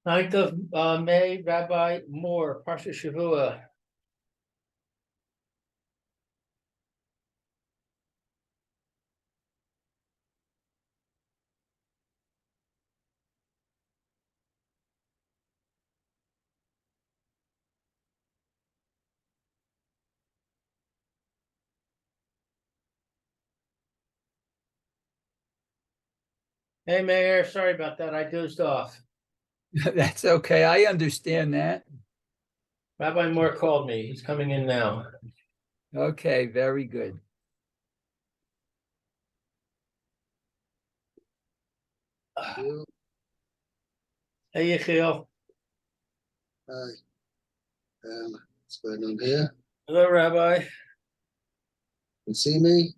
9th of May, Rabbi Moore, Parsha Shavua. Hey, Mayor, sorry about that. I dozed off. That's okay. I understand that. Rabbi Moore called me. He's coming in now. Okay, very good. Hey, Yechiel. Hi. What's going on here? Hello, Rabbi. You see me?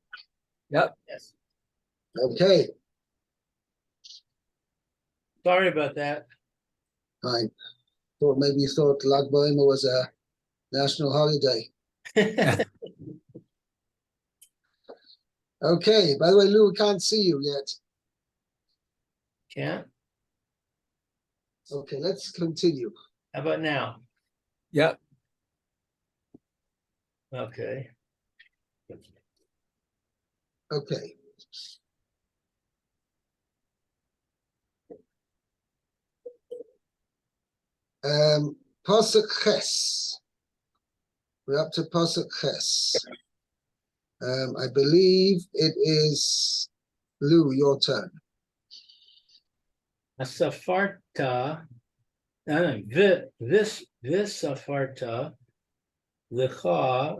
Yep. Yes. Okay. Sorry about that. Fine. Thought maybe you thought Lag BaOmer was a national holiday. Okay. By the way, Lou, we can't see you yet. Can't? Okay, let's continue. How about now? Yep. Okay. Okay. Pasuk Ches. We're up to Pasuk Ches. I believe it is Lou, your turn. Asafarta, this Safarta, Lecha,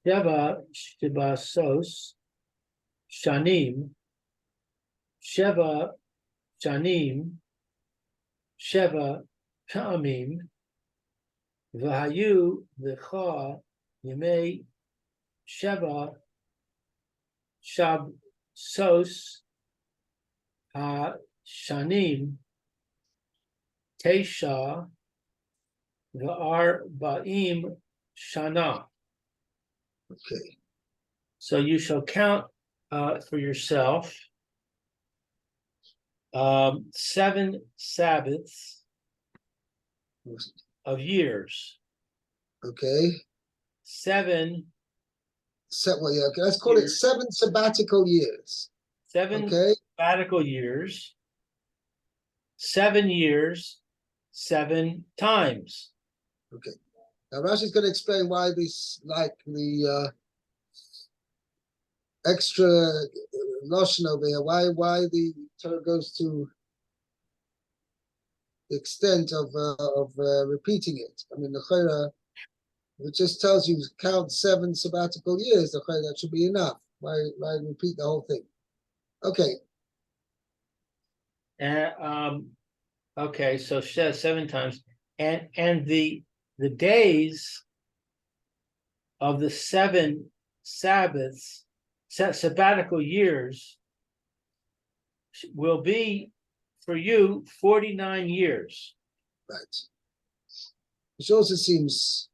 Sheva Shibasos, Shanim, Sheva Shanim, Sheva Pa'amim, Vahayu Lecha, Yemei Sheva Shabsos, Ha-Shanim, Tesha, V'Arba'im Shana. Okay. So you shall count for yourself 7 Sabbaths of years. Okay. 7. Well, yeah, okay. Let's call it 7 sabbatical years. 7 okay. sabbatical years. 7 years, 7 times. Okay. Now Rashi's going to explain why this, like the extra notion over here, why the Torah goes to the extent of repeating it. I mean, the Torah, it just tells you count 7 sabbatical years. The Torah, that should be enough. Why repeat the whole thing? Okay. Okay, so 7 times, and the days of the 7 Sabbaths, sabbatical years, will be for you 49 years. Right. Which also seems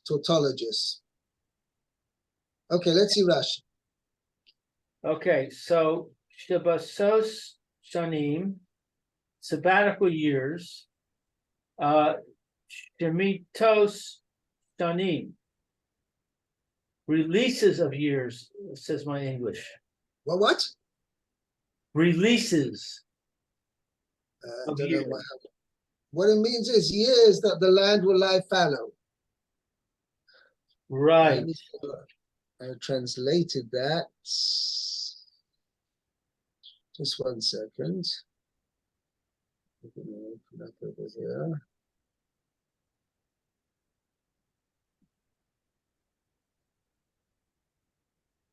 tautologous. Okay, let's see Rashi. Okay, so Shabbosos Shanim, sabbatical years, Shemitos Shanim, releases of years, says my English. Well, what? Releases. I don't know what it means is years that the land will lie fallow. Right. I translated that. Just 1 second. Open up over here.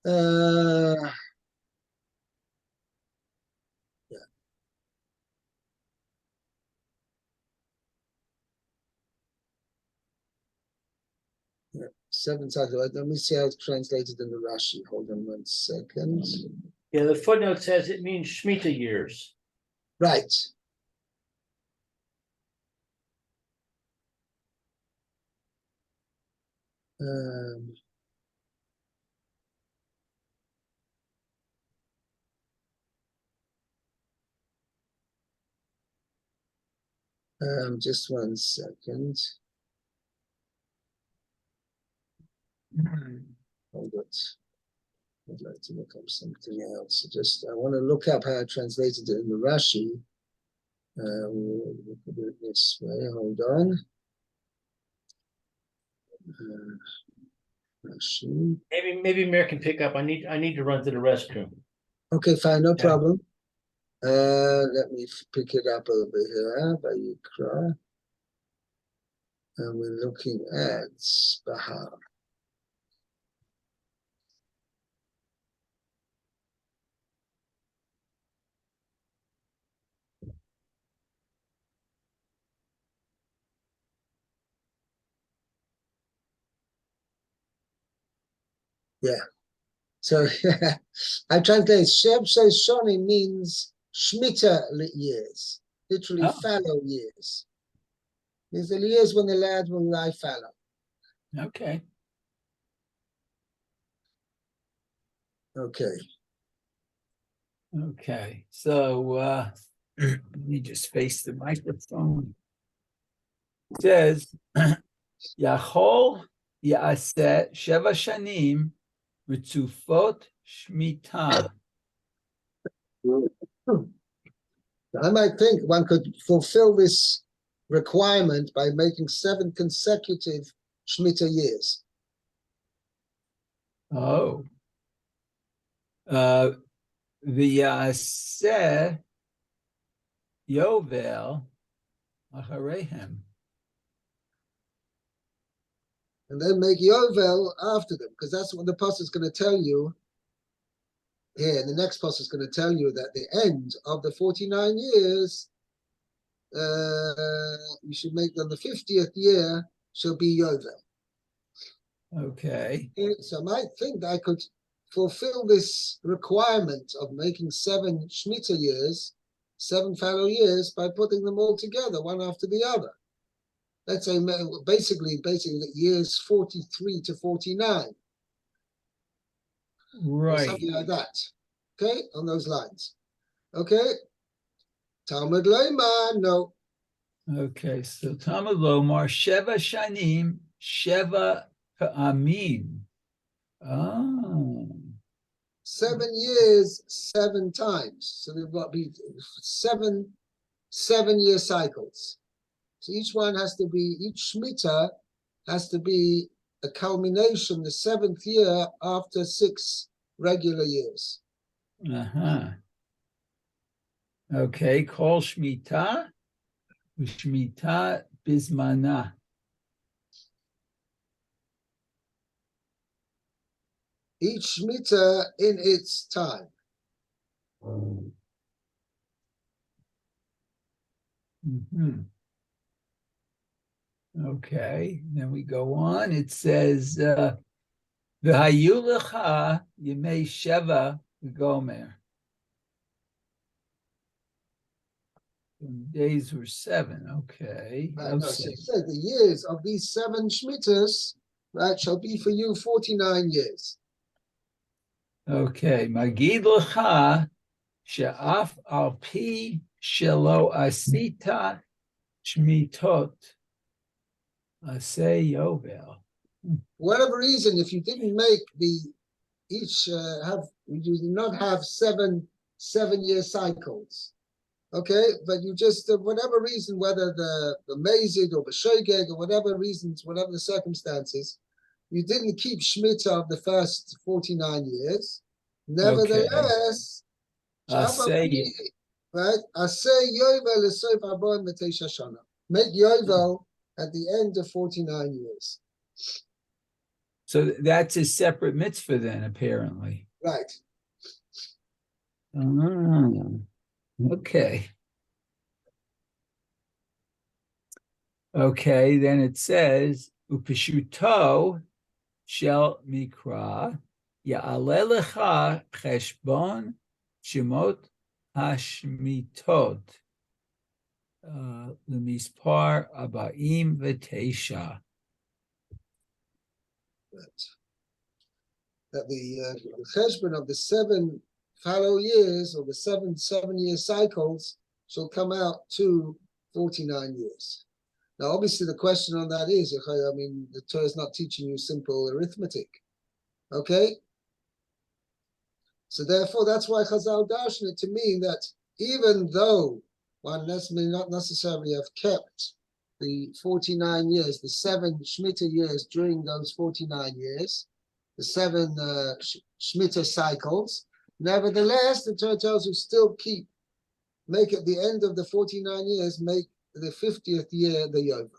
Yeah. 7 times. Let me see how it's translated in the Rashi. Hold on 1 second. Yeah, the footnote says it means Shemitah years. Right. Just 1 second. Hold it. I'd like to look up something else. I want to look up how I translated it in the Rashi. We'll look at it this way. Hold on. Rashi. Maybe Mayor can pick up. I need to run to the restroom. Okay, fine, no Okay. problem. Let me pick it up over here by Yikra. And we're looking at Behar. Yeah. So I translate Sheb Shoni means Shemitah years, literally fallow years. Means the years when the lad will lie fallow. Okay. Okay. Okay. So let me just face the microphone. It says Yachol Ya'aseh Sheva Shanim Ritzufot Shemitah. I might think one could fulfill this requirement by making 7 consecutive Shemitah years. Oh. V'yaseh Yovel Acharehem. And then make Yovel after them, because that's what the pasuk is going to tell you here. And the next pasuk is going to tell you that the end of the 49 years, you should make them the 50th year shall be Yovel. Okay. So I might think that I could fulfill this requirement of making 7 Shemitah years, 7 fallow years, by putting them all together, one after the other. Let's say basically years 43 to 49. Right. Or something like that. Okay, on those lines. Okay. Talmud Lema, no. Okay, so Talmud Lomar Sheva Shanim Sheva Pa'amim. Oh. 7 years, 7 times. So they've got to be 7 7-year cycles. So each Shemitah has to be a culmination, the 7th year after 6 regular years. Okay, Kol Shemitah U'Shemitah Bizmana. Each Shemitah in its time. Okay, then we go on. It says, V'hayu lecha yemei sheva v'gomer. The days were 7, okay. Right, no, so it said the years of these 7 Shemitahs, right, shall be for you 49 years. Okay, Magid lecha she'af al pi shelo asita shmitot aseh yovel. For whatever reason, if you didn't make you do not have 7 7-year cycles. Okay, but you just, whatever reason, whether the Mazid or the Shogeg or whatever reasons, whatever the circumstances, you didn't keep Shemitah of the first 49 years. Nevertheless, right? I say Yovel is Sof Arbon V'Teisha Shana. Make Yovel at the end of 49 years. So that's a separate mitzvah then, apparently. Right. Okay. Okay, then it says, Upeshuto shel mikra ya'ale lecha cheshbon shemot hashmitot lemispar abaim v'teisha. That the cheshbon of the 7 fallow years or the 7 7-year cycles shall come out to 49 years. Now, obviously, the question on that is, I mean, the Torah is not teaching you simple arithmetic. Okay? So therefore, that's why Chazal darshan it to mean that even though one may not necessarily have kept the 49 years, the 7 Shemitah years during those 49 years, the 7 Shemitah cycles, nevertheless, the Torah tells you still make at the end of the 49 years, make the 50th year the Yovel.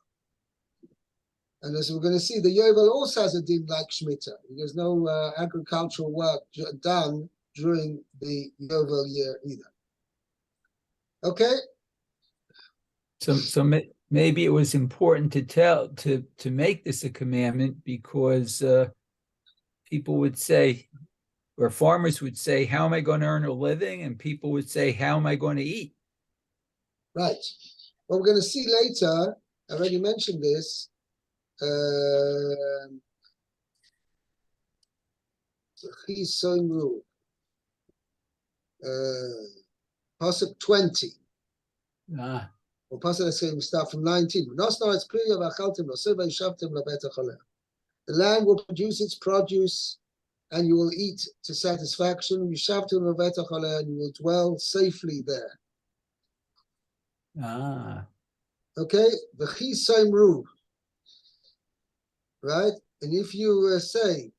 And as we're going to see, the Yovel also has a din like Shemitah. There's no agricultural work done during the Yovel year either. Okay? So maybe it was important to make this a commandment because people would say, or farmers would say, how am I going to earn a living? And people would say, how am I going to eat? Right. What we're going to see later, I already mentioned this, Pasuk 20. Or Pasuk, let's say we start from 19. The land will produce its produce, and you will eat to satisfaction. And you will dwell safely there. Okay? Right? And if you say,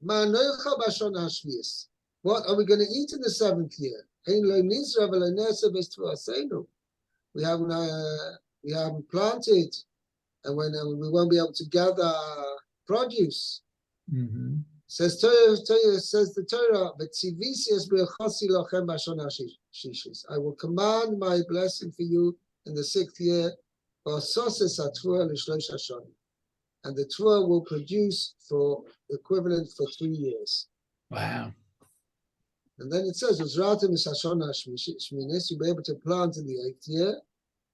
what are we going to eat in the 7th year? We haven't planted, and when we won't be able to gather produce. Mm-hmm. Says the Torah, I will command my blessing for you in the 6th year, and the Torah will produce for equivalent for 3 years. Wow. And then it says, you'll be able to plant in the 8th year,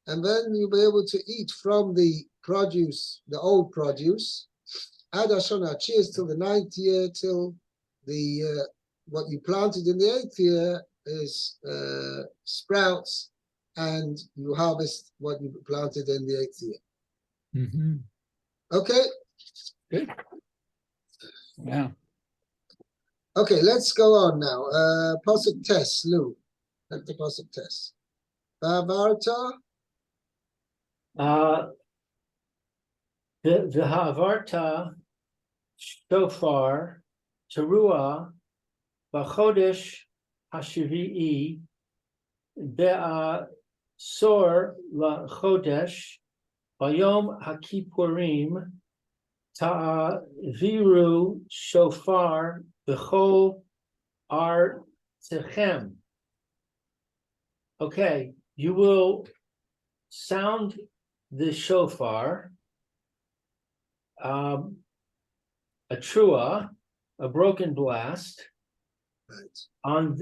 and then you'll be able to eat from the produce, the old produce, Ad Hashana, cheers till the 9th year, till the what you planted in the 8th year is sprouts, and you harvest what you planted in the 8th year. Mm-hmm. Okay? Good. Wow. Okay, let's go on now. Pasuk Tes, Lou. That's the Pasuk Tes. V'avarta. V'havarta shofar teruah b'chodesh hashvi'i be'asor lachodesh b'yom hakippurim ta'aviru shofar b'chol artechem. Okay, you will sound the shofar, a trua, a broken blast, Right. on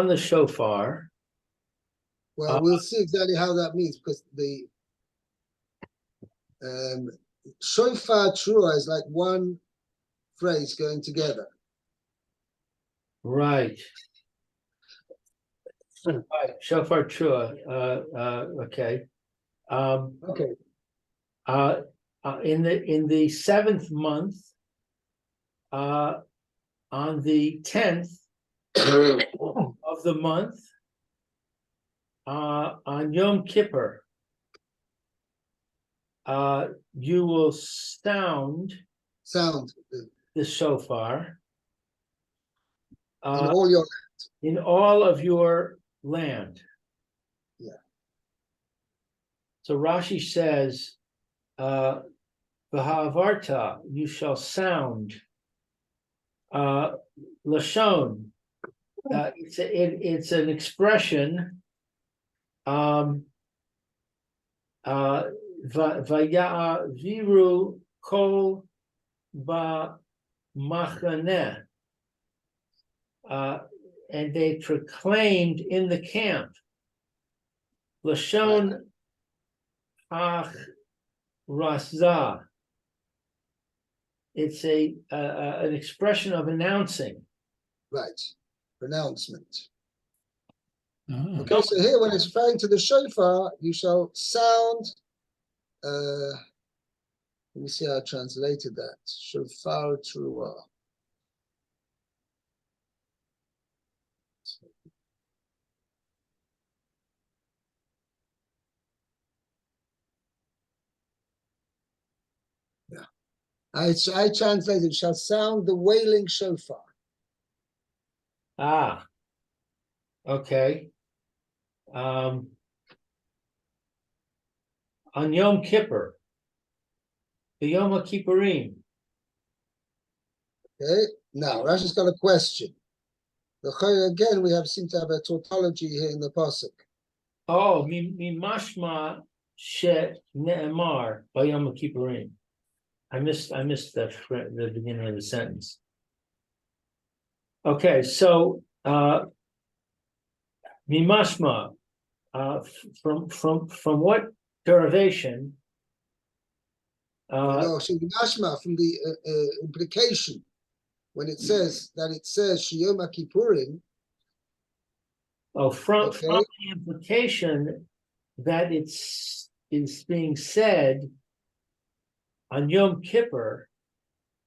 the shofar. Well, we'll see exactly how that means, because the shofar trua is like one phrase going together. Right. Right. Shofar trua. Okay. Okay. In the 7th month, on the 10th of the month, on Yom Kippur, you will sound the shofar in all of your land. Yeah. So Rashi says, V'ha'avarta, you shall sound. Lashon, it's an expression. Vaya'aviru kol ba'machaneh, and they proclaimed in the camp. Lashon ach rasza. It's an expression of announcing. Right, pronouncement. Ah. Okay, so here when it's referring to the shofar, you shall sound. Let me see how I translated that. Shofar truah. Yeah, I translated shall sound the wailing shofar. Ah, okay. On Yom Kippur, the Yom Kippurim. Okay, now Rashi's got a question. Again, we seem to have a tautology here in the pasuk. Oh, mi mashma she ne'emar b'Yom Kippurim. I missed the beginning of the sentence. Okay, so mimashma, from what derivation? No, so Mashma from the implication when it says Shiyom Kippurim. From Okay. the implication that it's being said on Yom Kippur,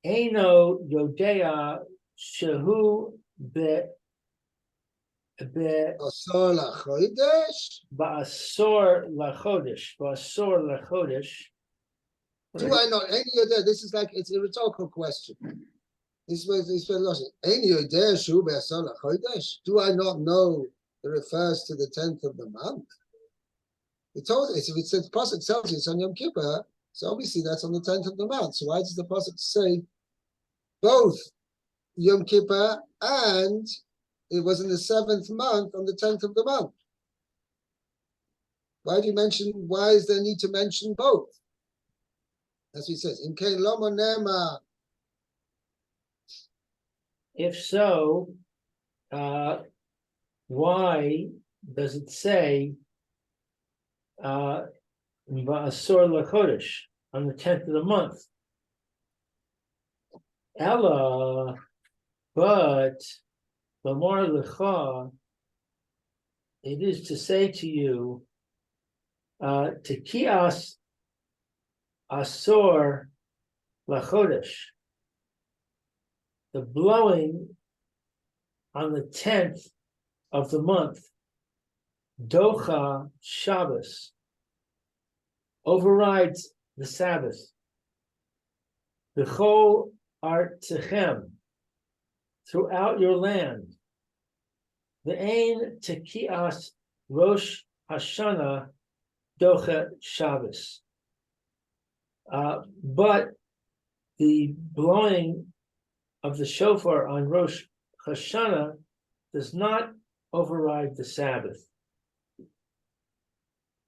Eino Yodea Shehu Asar lachodesh. Ba'asor lachodesh. Do I not? This is like it's a rhetorical question. This was lost. Do I not know it refers to the 10th of the month? It told us if it says the pasuk tells you it's on Yom Kippur, so obviously that's on the 10th of the month. So why does the pasuk say both Yom Kippur and it was in the 7th month on the 10th of the month? Why is there need to mention both? As he says, in Kain Lomo Nema. If so, why does it say Ba'asor lachodesh on the 10th of the month? Ella, but Lamar lecha, it is to say to you, to kias asor lachodesh, the blowing on the 10th of the month, docha Shabbos, overrides the Sabbath. The chol artechem, throughout your land. The ain tekias Rosh Hashanah docha Shabbos. But the blowing of the shofar on Rosh Hashanah does not override the Sabbath.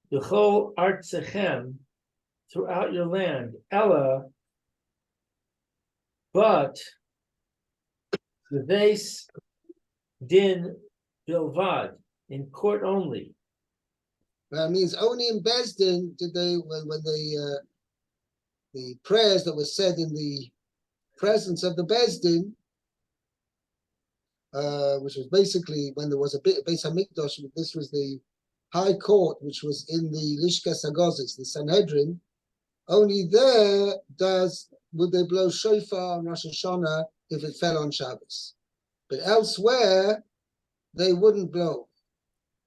The chol artechem, throughout your land. Ella, but the base din bilvad, in court only. That means only in Bezdin did they when the prayers that were said in the presence of the Bezdin, which was basically when there was a Beis Hamikdash. This was the high court, which was in the Lishkas Hagozis, the Sanhedrin. Only there would they blow shofar on Rosh Hashanah if it fell on Shabbos, but elsewhere they wouldn't blow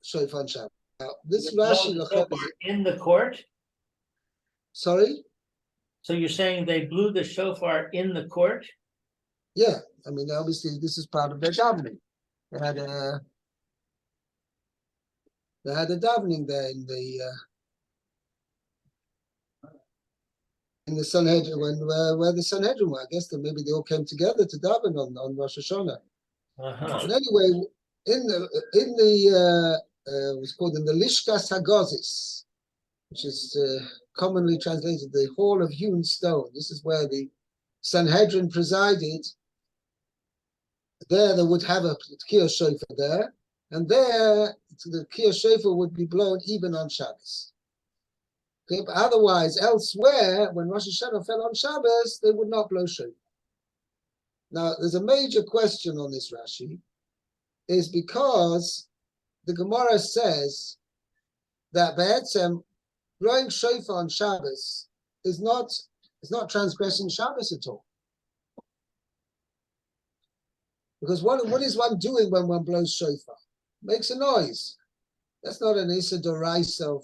shofar on Shabbos. Now, this Rashi In the court. Sorry. So you're saying they blew the shofar in the court? Yeah, I mean obviously this is part of their davening. They had a davening there in the Sanhedrin where the Sanhedrin were. I guess that maybe they all came together to daven on Rosh Hashanah. But anyway, in the what's called in the Lishkas Hagozis, which is commonly translated the Hall of Hewn Stone. This is where the Sanhedrin presided. There they would have a Kiyah Shofar there, and there the Kiyah Shofar would be blown even on Shabbos. Okay, but otherwise, elsewhere, when Rosh Hashanah fell on Shabbos, they would not blow shofar. Now, there's a major question on this Rashi, is because the Gemara says that Be'etzem blowing shofar on Shabbos is not transgressing Shabbos at all. Because what is one doing when one blows shofar? Makes a noise. That's not an issa d'oraisa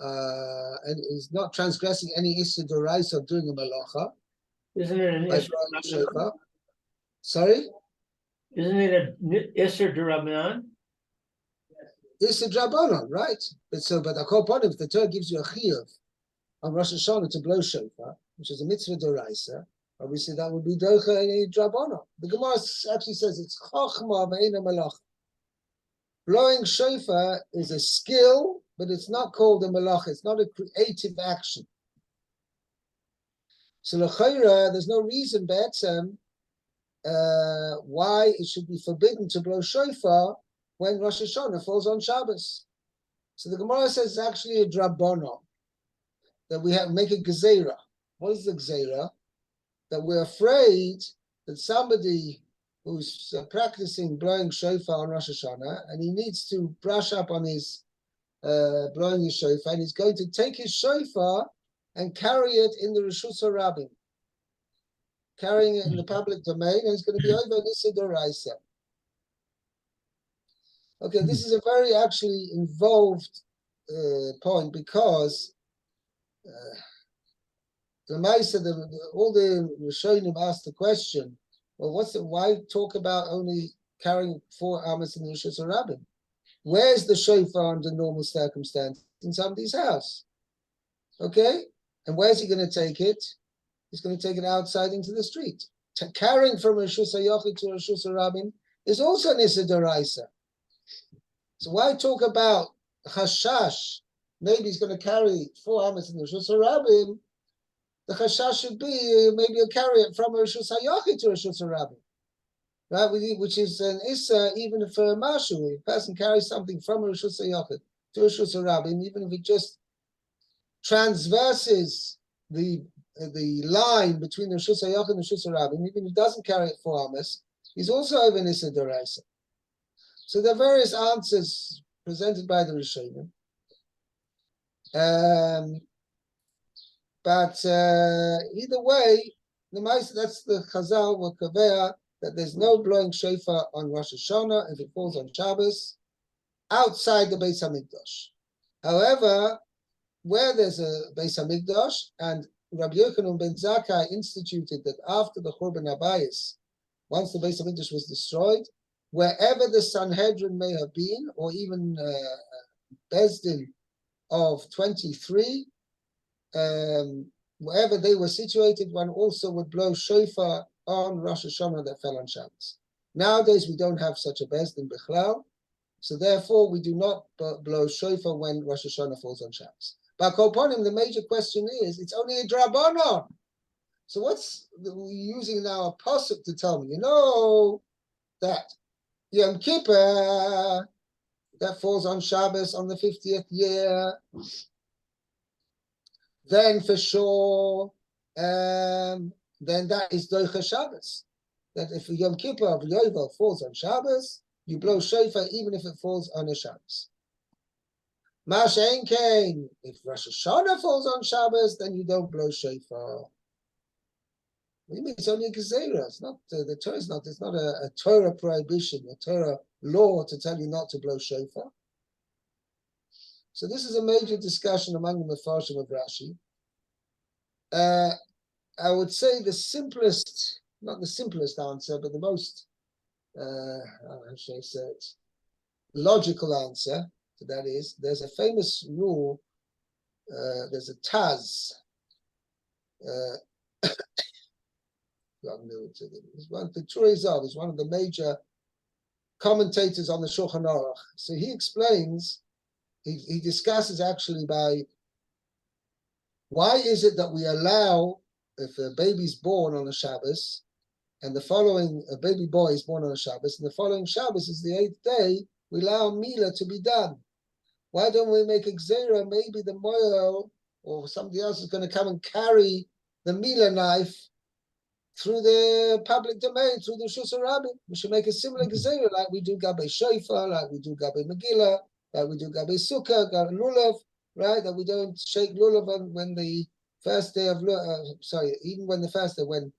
and is not transgressing any issa d'oraisa of doing a malacha. Isn't it an By Isser blowing D'Rabbanan? shofar. Sorry? Isn't it an Isser D'Rabbanan? Issa drabanan, right? But upon if the Torah gives you a chiyuv on Rosh Hashanah to blow shofar, which is a mitzvah d'oraisa, obviously that would be docha and drabanan. The Gemara actually says it's chochma ve'ena malacha. Blowing shofar is a skill, but it's not called a malacha. It's not a creative action. So l'chayra, there's no reason, be'etzem, why it should be forbidden to blow shofar when Rosh Hashanah falls on Shabbos. So the Gemara says it's actually a drabono, that we have make a gezerah. What is the gezerah? That we're afraid that somebody who's practicing blowing shofar on Rosh Hashanah, and he needs to brush up on his blowing his shofar, and he's going to take his shofar and carry it in the Reshus HaRabim, carrying it in the public domain, and it's going to be over Nisa D'Oraisa. Okay, this is a very actually involved point, because all the Rishonim asked the question, well, why talk about only carrying 4 amas in the Reshus HaRabim? Where's the shofar under normal circumstances? In somebody's house. Okay? And where's he going to take it? He's going to take it outside into the street. Carrying from Reshus HaYochid to Reshus HaRabim is also an Issa D'Oraisa. So why talk about chashash? Maybe he's going to carry 4 amas in the Reshus HaRabim. The chashash should be maybe he'll carry it from Reshus HaYochid to Reshus HaRabim, right? Which is an issa even for a mashu. If a person carries something from Reshus HaYochid to Reshus HaRabim, even if it just transverses the line between the Reshus HaYochid and the Reshus HaRabim, even if he doesn't carry it 4 amas, he's also over an issa d'oraisa. So there are various answers presented by the Rishonim. But either way, that's the Chazal or Kaveh, that there's no blowing shofar on Rosh Hashanah if it falls on Shabbos outside the Beis Hamikdash. However, where there's a Beis Hamikdash, and Rabbi Yochanan ben Zakkai instituted that after the Churban Habayis, once the Beis Hamikdash was destroyed, wherever the Sanhedrin may have been, or even Bezdin of 23, wherever they were situated, one also would blow shofar on Rosh Hashanah that fell on Shabbos. Nowadays, we don't have such a Bezdin Bechlal, so therefore we do not blow shofar when Rosh Hashanah falls on Shabbos. But upon him, the major question is, it's only a drabanon. So we're using now a pasuk to tell me, that Yom Kippur, that falls on Shabbos on the 50th year, then for sure, then that is Doicha Shabbos. That if Yom Kippur of Yovel falls on Shabbos, you blow shofar even if it falls on a Shabbos. Mashen Kain, if Rosh Hashanah falls on Shabbos, then you don't blow shofar. What do you mean? It's only a gezerah. It's not the Torah. It's not a Torah prohibition, a Torah law to tell you not to blow shofar. So this is a major discussion among the Mefarshim of Rashi. I would say the simplest, not the simplest answer, but the most, how should I say it, logical answer to that is, there's a famous rule, there's a Taz, the Turizov is one of the major commentators on the Shulchan Aruch. So he explains, he discusses actually by why is it that we allow, if a baby's born on a Shabbos, and a baby boy is born on a Shabbos, and the following Shabbos is the 8th day, we allow Mila to be done. Why don't we make a Gzera? Maybe the Moyo or somebody else is going to come and carry the Mila knife through the public domain, through the Shus Rabbim. We should make a similar gezerah like we do Gabe Shofar, like we do Gabe Megillah, like we do Gabe Sukkah, Gabe Lulav, right? That we don't shake Lulav on when the first day of even when the first day, when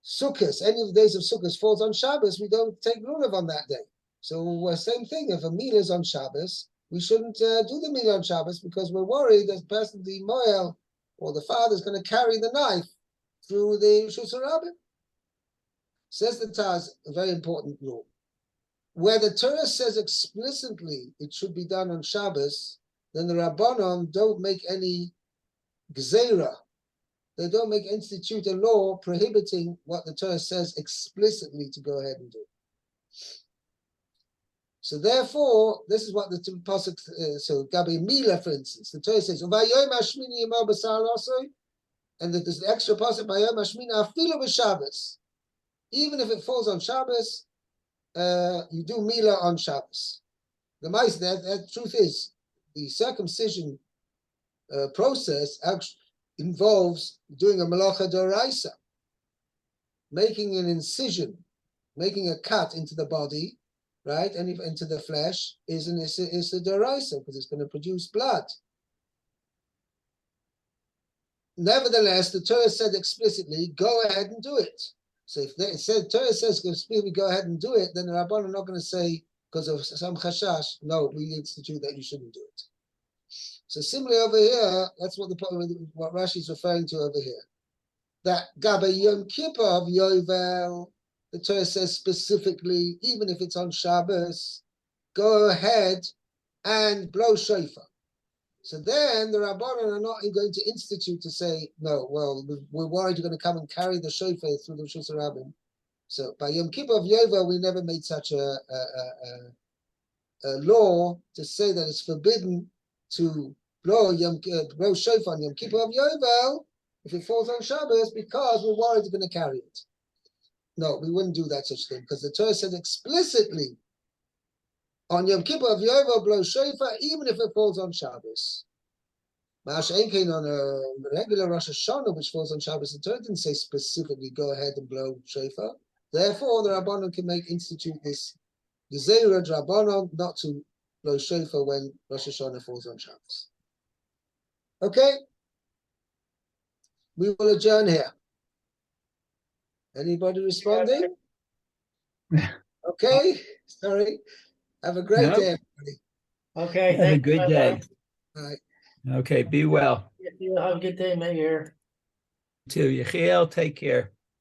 Sukkot, any of the days of Sukkot falls on Shabbos, we don't take Lulav on that day. So same thing, if a meal is on Shabbos, we shouldn't do the meal on Shabbos because we're worried that the person, the Moel, or the father is going to carry the knife through the Shus Rabbim. Says the Taz, a very important rule. Where the Torah says explicitly it should be done on Shabbos, then the Rabbanon don't make any gzeira. They don't institute a law prohibiting what the Torah says explicitly to go ahead and do. So therefore, this is what the pasuk. So Gabi Mila, for instance, the Torah says, and that there's the extra pasuk Vayom Hashmini afilu b'Shabbos. Even if it falls on Shabbos, you do Mila on Shabbos. The mice that truth is the circumcision process actually involves doing a malacha d'oraisa, making an incision, making a cut into the body, right, and into the flesh is a d'oraisa because it's going to produce blood. Nevertheless, the Torah said explicitly, go ahead and do it. So if Torah says explicitly go ahead and do it, then the Rabban are not going to say because of some chashash, no, we institute that you shouldn't do it. So similarly over here, that's what Rashi is referring to over here. That Gabe Yom Kippur of Yovel, the Torah says specifically, even if it's on Shabbos, go ahead and blow shofar. So then the Rabbanan are not going to institute to say, no, well, we're worried you're going to come and carry the shofar through the Shus Rabbim. So by Yom Kippur of Yovel, we never made such a law to say that it's forbidden to blow shofar on Yom Kippur of Yovel if it falls on Shabbos because we're worried you're going to carry it. No, we wouldn't do that such thing because the Torah said explicitly on Yom Kippur of Yovel blow shofar even if it falls on Shabbos. Ma'ash Einkein on a regular Rosh Hashanah which falls on Shabbos, the Torah didn't say specifically go ahead and blow shofar. Therefore, the Rabbanon can institute this Gezerah Rabbanon not to blow shofar when Rosh Hashanah falls on Shabbos. Okay, we will adjourn here. Anybody responding? Okay, sorry. Have a great day, everybody. Okay, Have a thank good you. day. All right. Okay, be well. You have a good day, Mayor. Too, Yechiel, take care.